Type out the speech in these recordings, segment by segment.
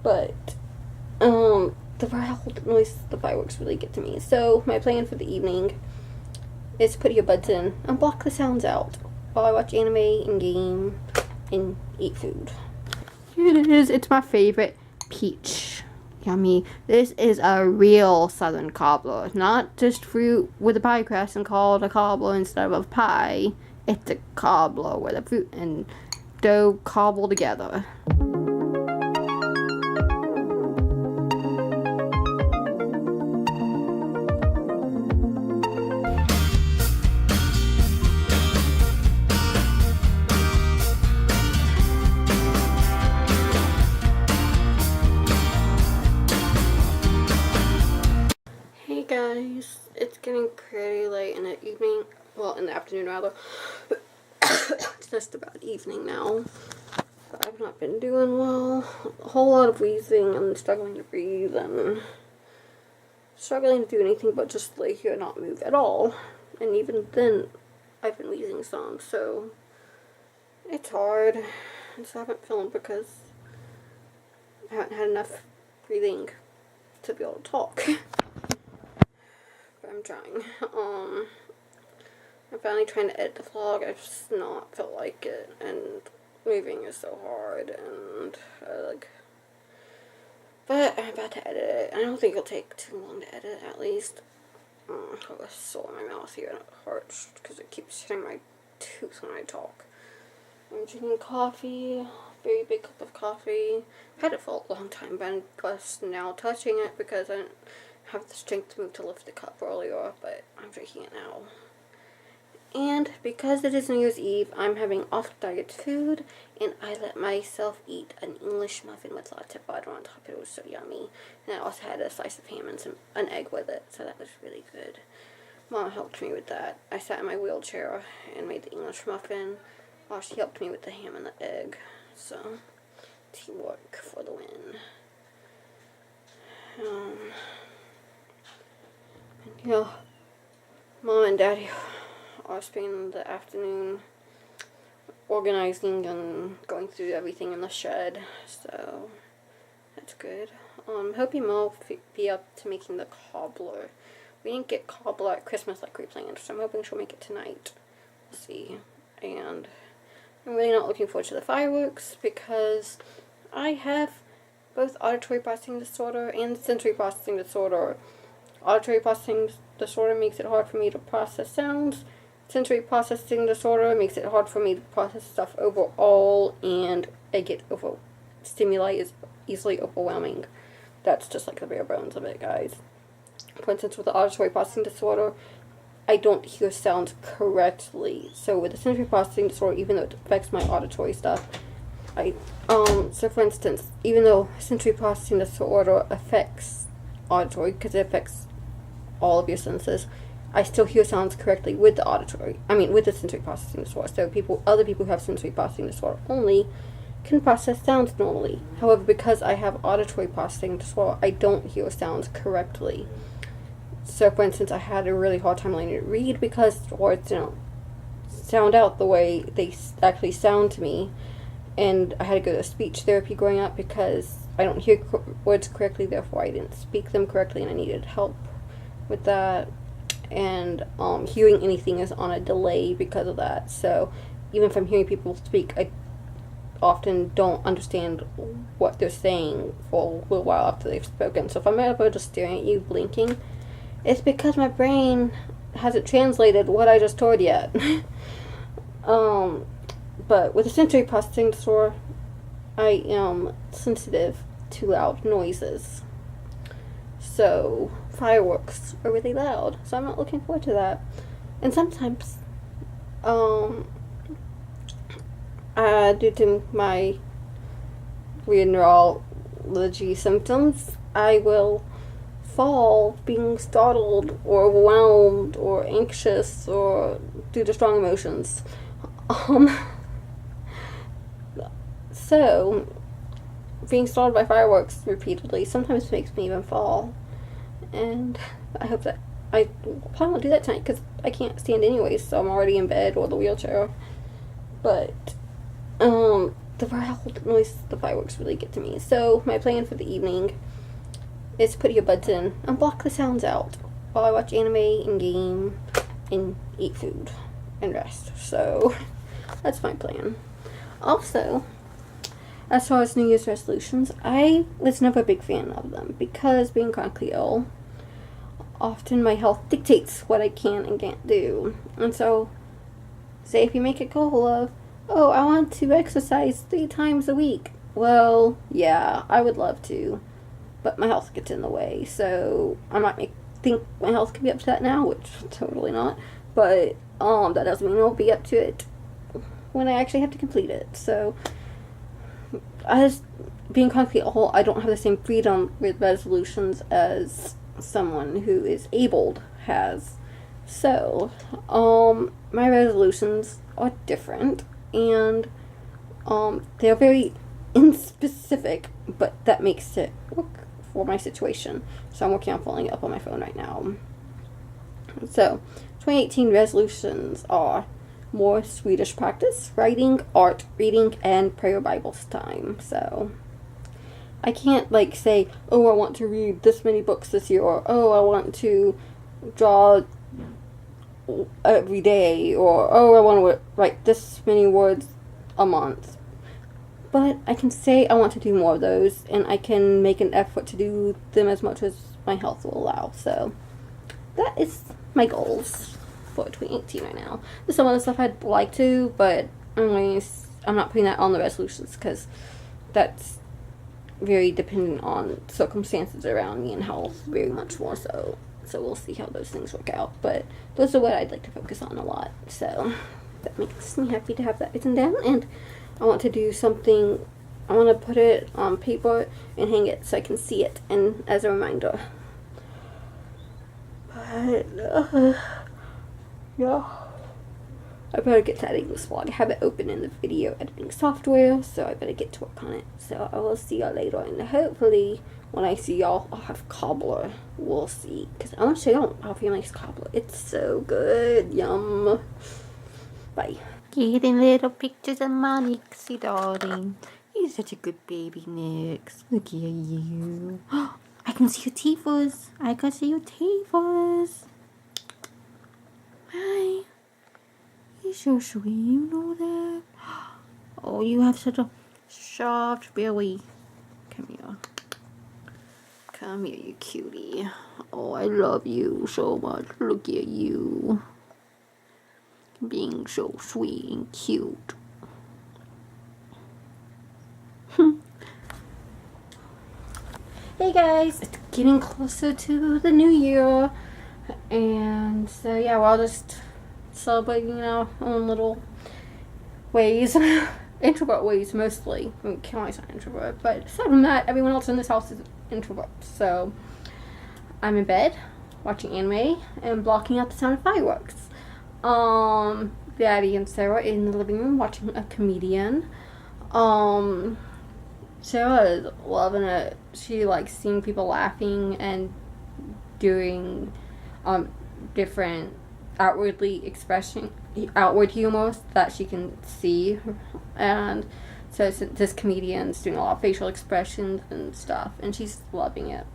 But the loud noise, the fireworks really get to me. So my plan for the evening is put earbuds in and block the sounds out while I watch anime and game and eat food. Here it is. It's my favorite, peach. Yummy. This is a real southern cobbler, not just fruit with a pie crust and called a cobbler instead of a pie. It's a cobbler with a fruit and dough cobbled together. Hey guys, it's getting pretty late in the evening, well, in the afternoon rather. It's just about evening now. But I've not been doing well. A whole lot of wheezing and struggling to breathe and struggling to do anything but just lay here and not move at all. And even then, I've been wheezing some, so it's hard. I just haven't filmed because I haven't had enough breathing to be able to talk. But I'm trying. I'm finally trying to edit the vlog. I just not felt like it, and moving is so hard, and but I'm about to edit it. I don't think it'll take too long to edit, at least. I have a sore in my mouth here, and it hurts because it keeps hitting my tooth when I talk. I'm drinking coffee, very big cup of coffee. I've had it for a long time, but I'm just now touching it because I didn't have the strength to move to lift the cup earlier, but I'm drinking it now. And because it is New Year's Eve, I'm having off-diet food, and I let myself eat an English muffin with lots of butter on top. It was so yummy. And I also had a slice of ham and an egg with it, so that was really good. Mom helped me with that. I sat in my wheelchair and made the English muffin while she helped me with the ham and the egg. So, teamwork for the win. Yeah, Mom and Daddy are spending the afternoon organizing and going through everything in the shed, so that's good. Hoping Mom will be up to making the cobbler. We didn't get cobbler at Christmas like we planned, so I'm hoping she'll make it tonight. We'll see. And I'm really not looking forward to the fireworks because I have both auditory processing disorder and sensory processing disorder. Auditory processing disorder makes it hard for me to process sounds. Sensory processing disorder makes it hard for me to process stuff overall, and stimuli is easily overwhelming. That's just like the bare bones of it, guys. For instance, with the auditory processing disorder, I don't hear sounds correctly. So with the sensory processing disorder, even though it affects my auditory stuff, so for instance, even though sensory processing disorder affects auditory, because it affects all of your senses, I still hear sounds correctly with the sensory processing disorder. So other people who have sensory processing disorder only can process sounds normally. However, because I have auditory processing disorder, I don't hear sounds correctly. So, for instance, I had a really hard time learning to read because words don't sound out the way they actually sound to me. And I had to go to speech therapy growing up because I don't hear words correctly, therefore I didn't speak them correctly, and I needed help with that. And hearing anything is on a delay because of that. So even if I'm hearing people speak, I often don't understand what they're saying for a little while after they've spoken. So if I'm ever just staring at you blinking, it's because my brain hasn't translated what I just told yet. But with a sensory processing disorder, I am sensitive to loud noises. So fireworks are really loud, so I'm not looking forward to that. And sometimes, due to my weird neurology symptoms, I will fall being startled or overwhelmed or anxious or due to strong emotions. So being startled by fireworks repeatedly sometimes makes me even fall. And I hope that I probably won't do that tonight because I can't stand anyways, so I'm already in bed or the wheelchair. But the loud noise, the fireworks really get to me. So my plan for the evening is put earbuds in and block the sounds out while I watch anime and game and eat food and rest. So that's my plan. Also, as far as New Year's resolutions, I was never a big fan of them because being chronically ill, often my health dictates what I can and can't do. And so, say if you make a goal of, oh, I want to exercise 3 times a week. Well, yeah, I would love to, but my health gets in the way. So I might think my health can be up to that now, which totally not. But that doesn't mean I'll be up to it when I actually have to complete it. So as being chronically ill, I don't have the same freedom with resolutions as someone who is abled has. So my resolutions are different, and they're very inspecific, but that makes it work for my situation. So I'm working on following it up on my phone right now. So 2018 resolutions are more Swedish practice, writing, art, reading, and prayer Bibles time. So I can't say, oh, I want to read this many books this year, or oh, I want to draw every day, or oh, I want to write this many words a month. But I can say I want to do more of those, and I can make an effort to do them as much as my health will allow. So that is my goals for 2018 right now. There's some other stuff I'd like to, but I'm not putting that on the resolutions because that's very dependent on circumstances around me and health, very much more so. So we'll see how those things work out. But those are what I'd like to focus on a lot. So that makes me happy to have that written down. And I want to do something, I want to put it on paper and hang it so I can see it and as a reminder. But yeah, I better get to editing this vlog. I have it open in the video editing software, so I better get to work on it. So I will see y'all later, and hopefully when I see y'all, I'll have Cobbler. We'll see, because I want to show y'all how family makes Cobbler. It's so good. Yum. Bye. Getting little pictures of my Nixie darling. You're such a good baby, Nix. Look at you. I can see your teethers. I can see your teethers. Hi. You're so sweet, you know that? Oh, you have such a soft belly. Come here. Come here, you cutie. Oh, I love you so much. Look at you. Being so sweet and cute. Hey guys, it's getting closer to the new year, and so yeah, we're all just celebrating in our own little ways. Introvert ways mostly. I mean, Kelly's not introvert, but aside from that, everyone else in this house is introvert. So I'm in bed watching anime and blocking out the sound of fireworks. Daddy and Sarah in the living room watching a comedian. Sarah is loving it. She likes seeing people laughing and doing different outward humor that she can see. And so this comedian's doing a lot of facial expressions and stuff, and she's loving it.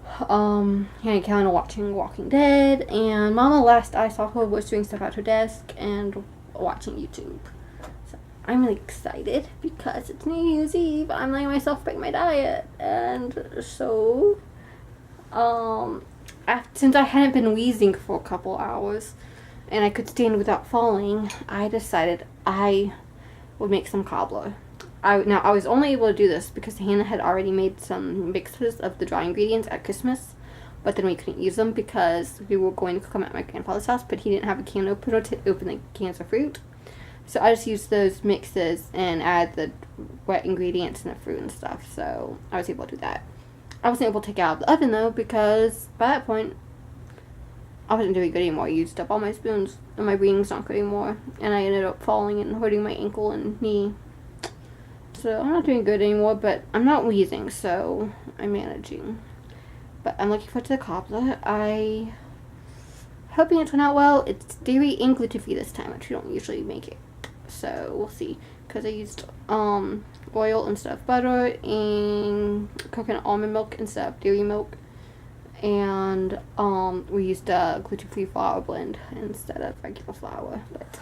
Hannah and Callan are watching Walking Dead, and Mama, last I saw her, was doing stuff at her desk and watching YouTube. So I'm really excited because it's New Year's Eve. I'm letting myself break my diet, and so since I hadn't been wheezing for a couple hours and I could stand without falling, I decided I would make some cobbler. Now, I was only able to do this because Hannah had already made some mixes of the dry ingredients at Christmas, but then we couldn't use them because we were going to cook them at my grandfather's house, but he didn't have a can opener to open the cans of fruit. So I just used those mixes and add the wet ingredients and the fruit and stuff, so I was able to do that. I wasn't able to take it out of the oven, though, because by that point, I wasn't doing good anymore. I used up all my spoons, and my breathing's not good anymore, and I ended up falling and hurting my ankle and knee. So I'm not doing good anymore, but I'm not wheezing, so I'm managing. But I'm looking forward to the cobbler. I hoping it turned out well. It's dairy and gluten-free this time, which we don't usually make it. So we'll see. because I used oil instead of butter and coconut almond milk instead of dairy milk. And we used a gluten-free flour blend instead of regular flour. But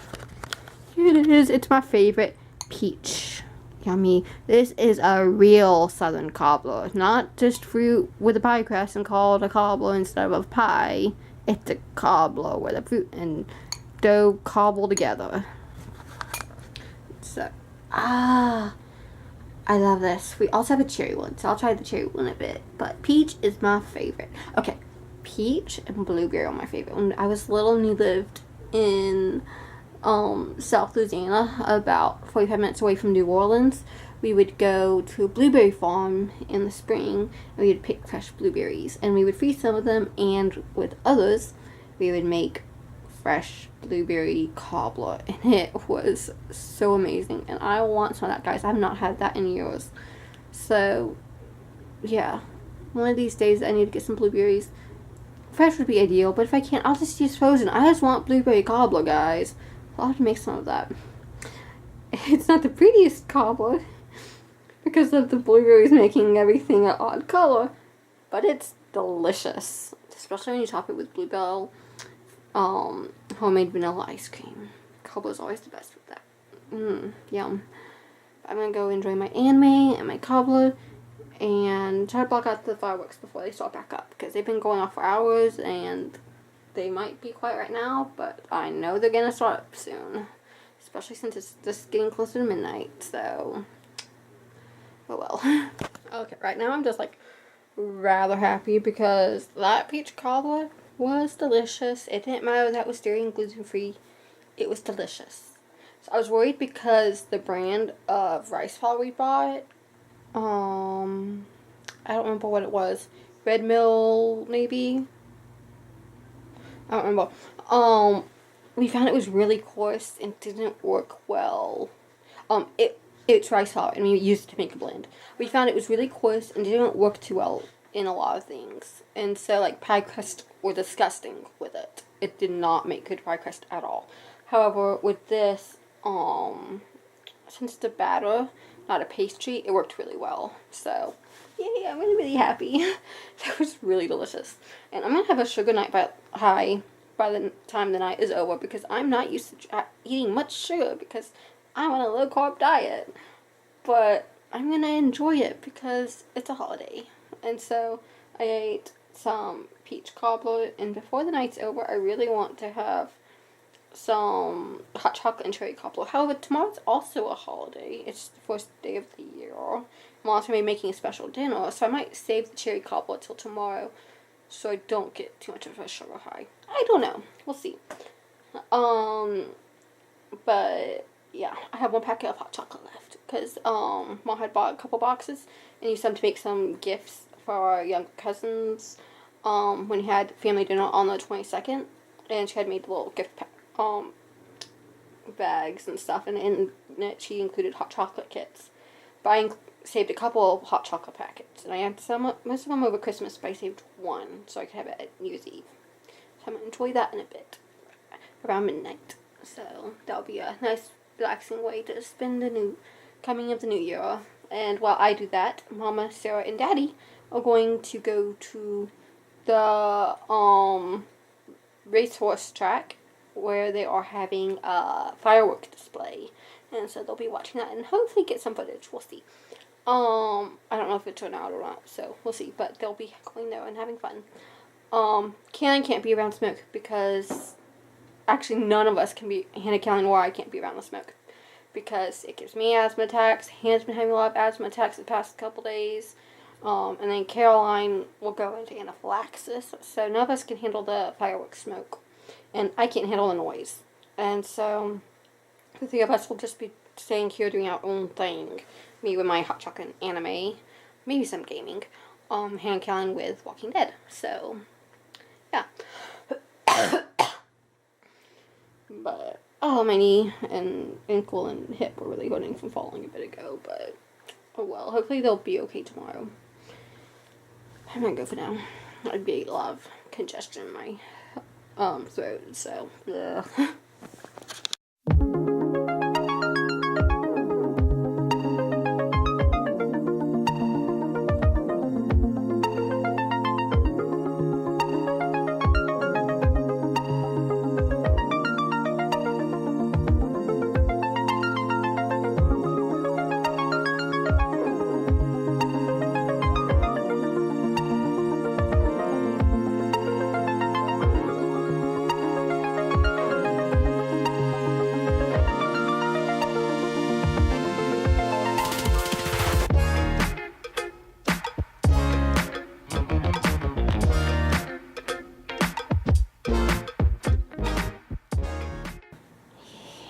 here it is. It's my favorite. Peach. Yummy. This is a real southern cobbler. Not just fruit with a pie crust and called a cobbler instead of a pie. It's a cobbler with a fruit and dough cobbled together. So, I love this. We also have a cherry one, so I'll try the cherry one in a bit. But peach is my favorite. Okay, peach and blueberry are my favorite. When I was little and we lived in South Louisiana, about 45 minutes away from New Orleans, we would go to a blueberry farm in the spring, and we would pick fresh blueberries, and we would freeze some of them, and with others, we would make fresh blueberry cobbler, and it was so amazing, and I want some of that, guys. I have not had that in years. So, yeah, one of these days I need to get some blueberries. Fresh would be ideal, but if I can't, I'll just use frozen. I just want blueberry cobbler, guys. I'll have to make some of that. It's not the prettiest cobbler because of the blueberries making everything an odd color, but it's delicious, especially when you top it with Bluebell homemade vanilla ice cream. Cobbler's always the best with that. Yum. I'm gonna go enjoy my anime and my cobbler and try to block out the fireworks before they start back up, because they've been going off for hours and they might be quiet right now, but I know they're gonna start up soon, especially since it's just getting closer to midnight. So, oh well. Okay, right now I'm just like rather happy because that peach cobbler was delicious. It didn't matter that it was dairy and gluten free. It was delicious. So I was worried because the brand of rice flour we bought, I don't remember what it was. Red Mill, maybe? I don't remember. We found it was really coarse and didn't work well. It's rice flour, and we used it to make a blend. We found it was really coarse and didn't work too well in a lot of things. And so, like, pie crust were disgusting with it. It did not make good pie crust at all. However, with this, since it's a batter, not a pastry, it worked really well. So, yay, I'm really, really happy. That was really delicious. And I'm going to have a sugar night high by the time the night is over, because I'm not used to eating much sugar because I'm on a low-carb diet. But I'm going to enjoy it because it's a holiday. And so I ate some peach cobbler, and before the night's over, I really want to have some hot chocolate and cherry cobbler. However, tomorrow's also a holiday. It's the first day of the year. I'm also going to be making a special dinner, so I might save the cherry cobbler till tomorrow so I don't get too much of a sugar high. I don't know. We'll see. But yeah, I have one packet of hot chocolate left because Mom had bought a couple boxes and used some to make some gifts for our younger cousins when we had family dinner on the 22nd, and she had made little gift bags and stuff, and in it she included hot chocolate kits. But I saved a couple of hot chocolate packets, and I had most of them over Christmas, but I saved one so I could have it at New Year's Eve. So I'm going to enjoy that in a bit, around midnight. So that'll be a nice, relaxing way to spend the coming of the new year. And while I do that, Mama, Sarah, and Daddy are going to go to the racehorse track where they are having a fireworks display, and so they'll be watching that and hopefully get some footage. We'll see. I don't know if it turned out or not, so we'll see. But they'll be going there and having fun. Can't be around smoke because actually none of us can be. Hannah, Callan, or I can't be around the smoke because it gives me asthma attacks. Hannah's been having a lot of asthma attacks the past couple days. And then Caroline will go into anaphylaxis, so none of us can handle the fireworks smoke, and I can't handle the noise, and so the three of us will just be staying here doing our own thing. Me with my hot chocolate anime, maybe some gaming, Hannah Callan with Walking Dead, so, yeah. But, my knee and ankle and hip were really hurting from falling a bit ago, but, oh well, hopefully they'll be okay tomorrow. I'm gonna go for now. I'd be a lot of congestion in my throat, so ugh.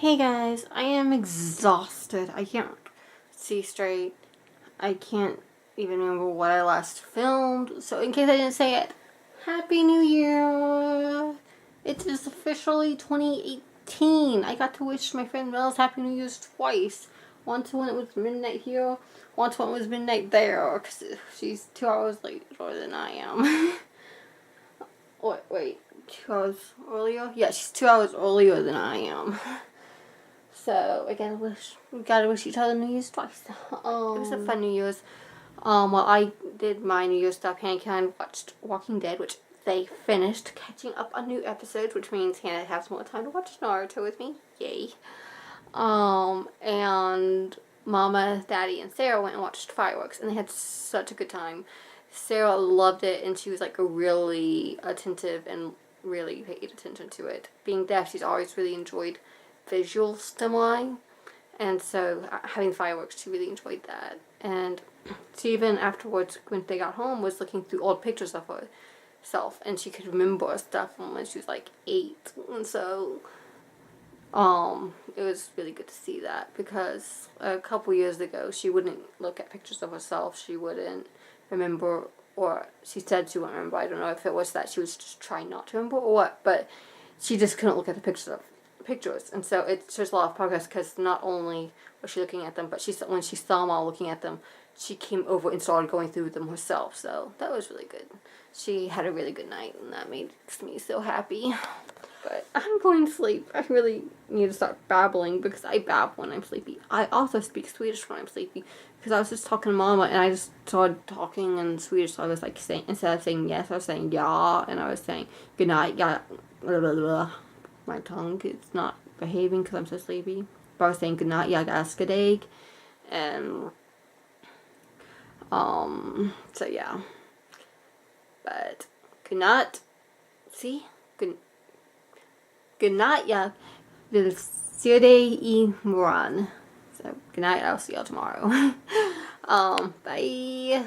Hey guys, I am exhausted. I can't see straight. I can't even remember what I last filmed. So in case I didn't say it, Happy New Year! It is officially 2018. I got to wish my friend Mel's Happy New Year's twice. Once when it was midnight here, once when it was midnight there, because she's 2 hours later than I am. Wait, 2 hours earlier? Yeah, she's 2 hours earlier than I am. So we gotta wish each other New Year's twice. It was a fun New Year's. Well, I did my New Year's stuff. Hannah and watched Walking Dead, which they finished, catching up on new episodes, which means Hannah has more time to watch Naruto with me. Yay. And Mama, Daddy, and Sarah went and watched fireworks, and they had such a good time. Sarah loved it, and she was like really attentive and really paid attention to it. Being deaf, she's always really enjoyed visual stimuli, and so having fireworks, she really enjoyed that. And she even afterwards, when they got home, was looking through old pictures of herself, and she could remember stuff from when she was like 8. And so it was really good to see that, because a couple years ago she wouldn't look at pictures of herself, she wouldn't remember, or she said she wouldn't remember. I don't know if it was that she was just trying not to remember or what, but she just couldn't look at the pictures, and so it shows a lot of progress, because not only was she looking at them, but when she saw them all looking at them, she came over and started going through them herself. So that was really good. She had a really good night, and that makes me so happy. But I'm going to sleep. I really need to start babbling, because I babble when I'm sleepy. I also speak Swedish when I'm sleepy, because I was just talking to Mama, and I just started talking in Swedish. So I was like saying, instead of saying yes, I was saying ja, and I was saying good night, yeah, blah, blah, blah. My tongue is not behaving because I'm so sleepy. But I was saying good night, jag älskar dig, and so yeah. But good night. See, good night. Jag vill se dig imorgon. So good night. I'll see y'all tomorrow. Bye.